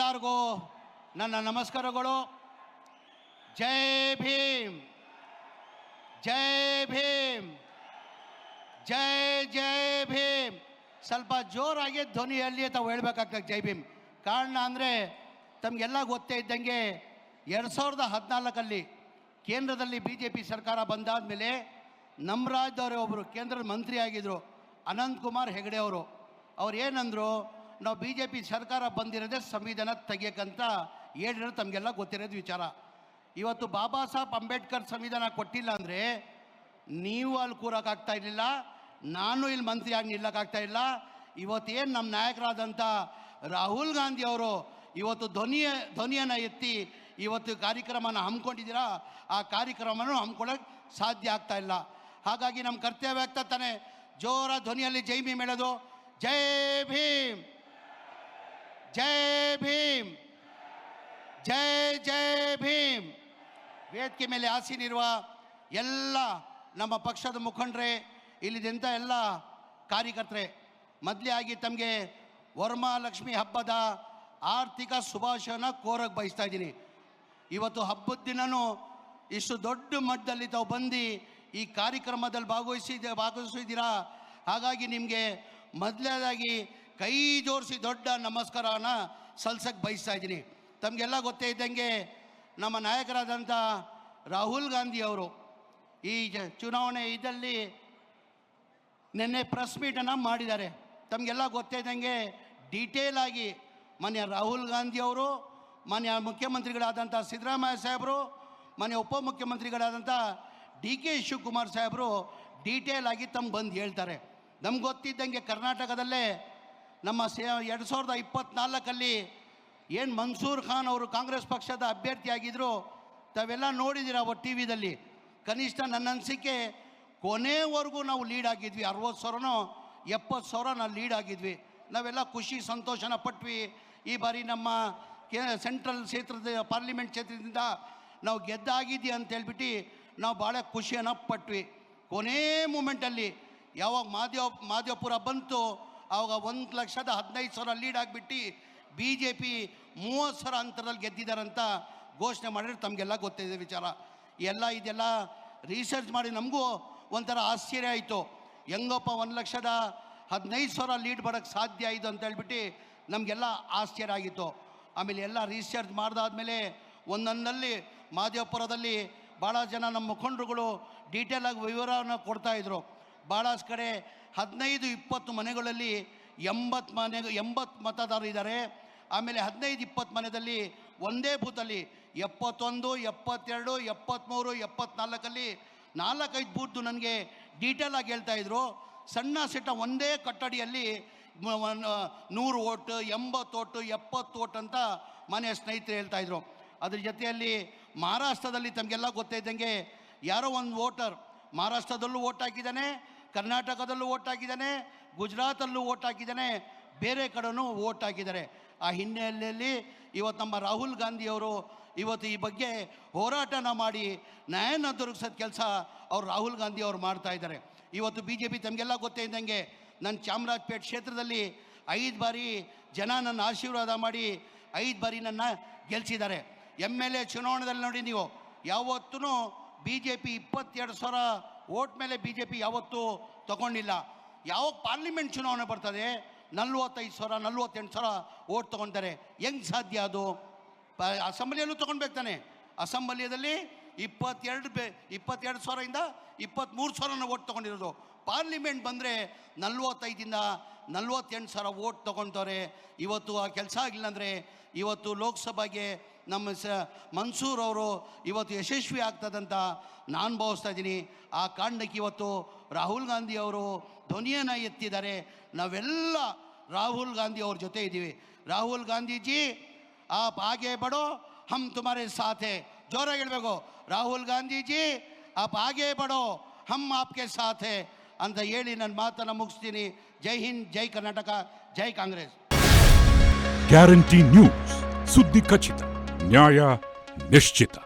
ಎಲ್ಲರಿಗೂ ನನ್ನ ನಮಸ್ಕಾರಗಳು. ಜೈ ಭೀಮ್, ಜೈ ಭೀಮ್, ಜೈ ಜೈ ಭೀಮ್. ಸ್ವಲ್ಪ ಜೋರಾಗಿ ಧ್ವನಿಯಲ್ಲಿ ತಾವು ಹೇಳ್ಬೇಕಾಗ್ತದೆ ಜೈ ಭೀಮ್. ಕಾರಣ ಅಂದರೆ ತಮಗೆಲ್ಲ ಗೊತ್ತೇ ಇದ್ದಂಗೆ 2014 ಕೇಂದ್ರದಲ್ಲಿ BJP ಸರ್ಕಾರ ಬಂದಾದ ಮೇಲೆ ನಮ್ಮ ರಾಜ್ಯದವರೇ ಒಬ್ಬರು ಕೇಂದ್ರದ ಮಂತ್ರಿ ಆಗಿದ್ದರು, ಅನಂತಕುಮಾರ್ ಹೆಗಡೆ ಅವರು. ಅವ್ರು ಏನಂದರು, ನಾವು BJP ಸರ್ಕಾರ ಬಂದಿರೋದೇ ಸಂವಿಧಾನ ತೆಗಿಯೋಕ್ಕಂತ ಹೇಳಿರೋದು ತಮಗೆಲ್ಲ ಗೊತ್ತಿರೋದು ವಿಚಾರ. ಇವತ್ತು ಬಾಬಾ ಸಾಹೇಬ್ ಅಂಬೇಡ್ಕರ್ ಸಂವಿಧಾನ ಕೊಟ್ಟಿಲ್ಲ ಅಂದರೆ ನೀವು ಅಲ್ಲಿ ಕೂರೋಕ್ಕಾಗ್ತಾ ಇರಲಿಲ್ಲ, ನಾನು ಇಲ್ಲಿ ಮಂತ್ರಿಯಾಗಿ ನಿಲ್ಲಕ್ಕಾಗ್ತಾ ಇಲ್ಲ. ಇವತ್ತೇನು ನಮ್ಮ ನಾಯಕರಾದಂಥ ರಾಹುಲ್ ಗಾಂಧಿ ಅವರು ಇವತ್ತು ಧ್ವನಿಯನ್ನು ಎತ್ತಿ ಇವತ್ತು ಕಾರ್ಯಕ್ರಮನ ಹಮ್ಮಿಕೊಂಡಿದ್ದೀರಾ, ಆ ಕಾರ್ಯಕ್ರಮನೂ ಹಮ್ಮಿಕೊಳ್ಳೋಕ್ಕೆ ಸಾಧ್ಯ ಆಗ್ತಾ ಇಲ್ಲ. ಹಾಗಾಗಿ ನಮ್ಮ ಕರ್ತವ್ಯ ಆಗ್ತಾ ತಾನೆ ಜೋರ ಧ್ವನಿಯಲ್ಲಿ ಜೈ ಭೀಮ್ ಹೇಳೋದು. ಜೈ ಭೀಮ್, ಜೈ ಭೀಮ್, ಜೈ ಜೈ ಭೀಮ್. ವೇದಿಕೆ ಮೇಲೆ ಆಸೀನಿರುವ ಎಲ್ಲ ನಮ್ಮ ಪಕ್ಷದ ಮುಖಂಡರೇ, ಇಲ್ಲಿದ್ದಂಥ ಎಲ್ಲ ಕಾರ್ಯಕರ್ತರೆ, ಮೊದಲೇ ಆಗಿ ತಮಗೆ ವರಮಹಾಲಕ್ಷ್ಮಿ ಹಬ್ಬದ ಆರ್ಥಿಕ ಶುಭಾಶಯನ ಕೋರಕ್ಕೆ ಬಯಸ್ತಾ ಇದ್ದೀನಿ. ಇವತ್ತು ಹಬ್ಬದ ದಿನವೂ ಇಷ್ಟು ದೊಡ್ಡ ಮಟ್ಟದಲ್ಲಿ ತಾವು ಬಂದು ಈ ಕಾರ್ಯಕ್ರಮದಲ್ಲಿ ಭಾಗವಹಿಸಿದ್ದೀರಾ. ಹಾಗಾಗಿ ನಿಮಗೆ ಮೊದಲನೇದಾಗಿ ಕೈ ಜೋಡಿಸಿ ದೊಡ್ಡ ನಮಸ್ಕಾರನ ಸಲ್ಸಕ್ಕೆ ಬಯಸ್ತಾ ಇದ್ದೀನಿ. ತಮಗೆಲ್ಲ ಗೊತ್ತೇ ಇದ್ದಂಗೆ ನಮ್ಮ ನಾಯಕರಾದಂಥ ರಾಹುಲ್ ಗಾಂಧಿ ಅವರು ಈ ಚುನಾವಣೆ ಇದರಲ್ಲಿ ನಿನ್ನೆ ಪ್ರೆಸ್ ಮೀಟನ್ನು ಮಾಡಿದ್ದಾರೆ. ತಮಗೆಲ್ಲ ಗೊತ್ತೇ ಇದ್ದಂಗೆ ಡೀಟೇಲ್ ಆಗಿ ಮಾನ್ಯ ರಾಹುಲ್ ಗಾಂಧಿ ಅವರು, ಮಾನ್ಯ ಮುಖ್ಯಮಂತ್ರಿಗಳಾದಂಥ ಸಿದ್ದರಾಮಯ್ಯ ಸಾಹೇಬರು, ಮಾನ್ಯ ಉಪಮುಖ್ಯಮಂತ್ರಿಗಳಾದಂಥ DK ಶಿವಕುಮಾರ್ ಸಾಹೇಬರು ಡೀಟೇಲ್ ಆಗಿ ತಮ್ಮ ಬಂದು ಹೇಳ್ತಾರೆ. ನಮ್ಗೆ ಗೊತ್ತಿದ್ದಂಗೆ ಕರ್ನಾಟಕದಲ್ಲೇ ನಮ್ಮ 2024 ಏನು ಮನ್ಸೂರ್ ಖಾನ್ ಅವರು ಕಾಂಗ್ರೆಸ್ ಪಕ್ಷದ ಅಭ್ಯರ್ಥಿಯಾಗಿದ್ದರು, ತಾವೆಲ್ಲ ನೋಡಿದ್ದೀರ ಅವತ್ತು ಟಿ ವಿದಲ್ಲಿ. ಕನಿಷ್ಠ ನನ್ನ ಅನಿಸಿಕೆ ಕೊನೆವರೆಗೂ ನಾವು ಲೀಡ್ ಆಗಿದ್ವಿ, 60,000ನೋ 70,000 ನಾವು ಲೀಡ್ ಆಗಿದ್ವಿ. ನಾವೆಲ್ಲ ಖುಷಿ ಸಂತೋಷನ ಪಟ್ವಿ. ಈ ಬಾರಿ ನಮ್ಮ ಸೆಂಟ್ರಲ್ ಕ್ಷೇತ್ರದ ಪಾರ್ಲಿಮೆಂಟ್ ಕ್ಷೇತ್ರದಿಂದ ನಾವು ಗೆದ್ದಾಗಿದ್ವಿ ಅಂತೇಳ್ಬಿಟ್ಟು ನಾವು ಭಾಳ ಖುಷಿಯನ್ನು ಪಟ್ವಿ. ಕೊನೇ ಮೂಮೆಂಟಲ್ಲಿ ಯಾವಾಗ ಮಾದೇವಪುರ ಬಂತು, ಆವಾಗ 1,15,000 ಲೀಡ್ ಆಗಿಬಿಟ್ಟು BJP 30,000 ಅಂತರದಲ್ಲಿ ಗೆದ್ದಿದ್ದಾರಂತ ಘೋಷಣೆ ಮಾಡಿದ್ರೆ ತಮಗೆಲ್ಲ ಗೊತ್ತಿದೆ ವಿಚಾರ. ಇದೆಲ್ಲ ರಿಸರ್ಚ್ ಮಾಡಿ ನಮಗೂ ಒಂಥರ ಆಶ್ಚರ್ಯ ಆಯಿತು. ಹೆಂಗಪ್ಪ 1,15,000 ಲೀಡ್ ಬರೋಕ್ಕೆ ಸಾಧ್ಯ ಆಯಿತು ಅಂತ ಹೇಳ್ಬಿಟ್ಟು ನಮಗೆಲ್ಲ ಆಶ್ಚರ್ಯ ಆಗಿತ್ತು. ಆಮೇಲೆ ಎಲ್ಲ ರಿಸರ್ಚ್ ಮಾಡಿದಾದ್ಮೇಲೆ ಒಂದೊಂದಲ್ಲಿ ಮಾದೇವಪುರದಲ್ಲಿ ಭಾಳ ಜನ ನಮ್ಮ ಮುಖಂಡರುಗಳು ಡೀಟೇಲಾಗಿ ವಿವರವನ್ನು ಕೊಡ್ತಾಯಿದ್ರು. ಭಾಳಷ್ಟು ಕಡೆ 15-20 ಮನೆಗಳಲ್ಲಿ 80 ಮತದಾರರು ಇದ್ದಾರೆ. ಆಮೇಲೆ 15-20 ಮನೆಯಲ್ಲಿ ಒಂದೇ ಬೂತಲ್ಲಿ 71, 72, 73, 74 4-5 ಬೂತು ನನಗೆ ಡೀಟೇಲಾಗಿ ಹೇಳ್ತಾಯಿದ್ರು. ಸಣ್ಣ ಸಿಟ್ಟ ಒಂದೇ ಕಟ್ಟಡಿಯಲ್ಲಿ 100 ಓಟ್, 80 ಓಟು, 70 ಓಟ್ ಅಂತ ಮನೆಯ ಸ್ನೇಹಿತರು ಹೇಳ್ತಾಯಿದ್ರು. ಅದ್ರ ಜೊತೆಯಲ್ಲಿ ಮಹಾರಾಷ್ಟ್ರದಲ್ಲಿ ತಮಗೆಲ್ಲ ಗೊತ್ತಿದ್ದಂಗೆ ಯಾರೋ ಒಂದು ವೋಟರ್ ಮಹಾರಾಷ್ಟ್ರದಲ್ಲೂ ಓಟ್ ಹಾಕಿದ್ದಾನೆ, ಕರ್ನಾಟಕದಲ್ಲೂ ಓಟ್ ಹಾಕಿದ್ದಾನೆ, ಗುಜರಾತಲ್ಲೂ ಓಟ್ ಹಾಕಿದ್ದಾನೆ, ಬೇರೆ ಕಡೆನೂ ಓಟ್ ಹಾಕಿದ್ದಾರೆ. ಆ ಹಿನ್ನೆಲೆಯಲ್ಲಿ ಇವತ್ತು ನಮ್ಮ ರಾಹುಲ್ ಗಾಂಧಿಯವರು ಇವತ್ತು ಈ ಬಗ್ಗೆ ಹೋರಾಟನ ಮಾಡಿ ನ್ಯಾಯನ ದೊರಕಿಸೋದ ಕೆಲಸ ಅವ್ರು ರಾಹುಲ್ ಗಾಂಧಿ ಅವರು ಮಾಡ್ತಾಯಿದ್ದಾರೆ. ಇವತ್ತು BJP ತಮಗೆಲ್ಲ ಗೊತ್ತೇ ಇದ್ದಂಗೆ ನನ್ನ ಚಾಮರಾಜಪೇಟೆ ಕ್ಷೇತ್ರದಲ್ಲಿ 5 ಬಾರಿ ಜನ ನನ್ನ ಆಶೀರ್ವಾದ ಮಾಡಿ 5 ಬಾರಿ ನನ್ನ ಗೆಲ್ಲಿಸಿದ್ದಾರೆ. MLA ಚುನಾವಣೆಯಲ್ಲಿ ನೋಡಿ ನೀವು, ಯಾವತ್ತೂ BJP 22,000 ಓಟ್ ಮೇಲೆ BJP ಯಾವತ್ತೂ ತಗೊಂಡಿಲ್ಲ. ಯಾವಾಗ ಪಾರ್ಲಿಮೆಂಟ್ ಚುನಾವಣೆ ಬರ್ತದೆ 45,000, 48,000 ಓಟ್ ತೊಗೊಳ್ತಾರೆ. ಹೆಂಗೆ ಸಾಧ್ಯ ಅದು? ಅಸೆಂಬ್ಲಿಯಲ್ಲೂ ತೊಗೊಳ್ಬೇಕು ತಾನೆ. ಅಸೆಂಬ್ಲಿಯಲ್ಲಿ 22,000ಇಂದ 23,000 ಓಟ್ ತೊಗೊಂಡಿರೋದು. ಪಾರ್ಲಿಮೆಂಟ್ ಬಂದರೆ 45ಇಂದ 48,000 ಓಟ್ ತೊಗೊಳ್ತಾರೆ. ಇವತ್ತು ಆ ಕೆಲಸ ಆಗಿಲ್ಲ ಅಂದರೆ ಇವತ್ತು ಲೋಕಸಭೆಗೆ ನಮ್ಮ ಮನ್ಸೂರ್ ಅವರು ಇವತ್ತು ಯಶಸ್ವಿ ಆಗ್ತದಂತ ನಾನು ಭಾವಿಸ್ತಾ ಇದ್ದೀನಿ. ಆ ಕಾರಣಕ್ಕೆ ಇವತ್ತು ರಾಹುಲ್ ಗಾಂಧಿ ಅವರು ಧ್ವನಿಯನ್ನು ಎತ್ತಿದ್ದಾರೆ. ನಾವೆಲ್ಲ ರಾಹುಲ್ ಗಾಂಧಿ ಅವ್ರ ಜೊತೆ ಇದ್ದೀವಿ. ರಾಹುಲ್ ಗಾಂಧೀಜಿ आप आगे बढ़ो, हम तुम्हारे साथ हैं. जोराಗಿ ಹೇಳಬೇಕು, ರಾಹುಲ್ ಗಾಂಧೀಜಿ आप आगे बढ़ो, हम आपके साथ हैं ಅಂತ ಹೇಳಿ ನನ್ನ ಮಾತನ್ನು ಮುಗಿಸ್ತೀನಿ. ಜೈ ಹಿಂದ್, ಜೈ ಕರ್ನಾಟಕ, ಜೈ ಕಾಂಗ್ರೆಸ್. ಗ್ಯಾರಂಟಿ ನ್ಯೂಸ್, ಸುದ್ದಿ ಖಚಿತ, ನ್ಯಾಯ ನಿಶ್ಚಿತ.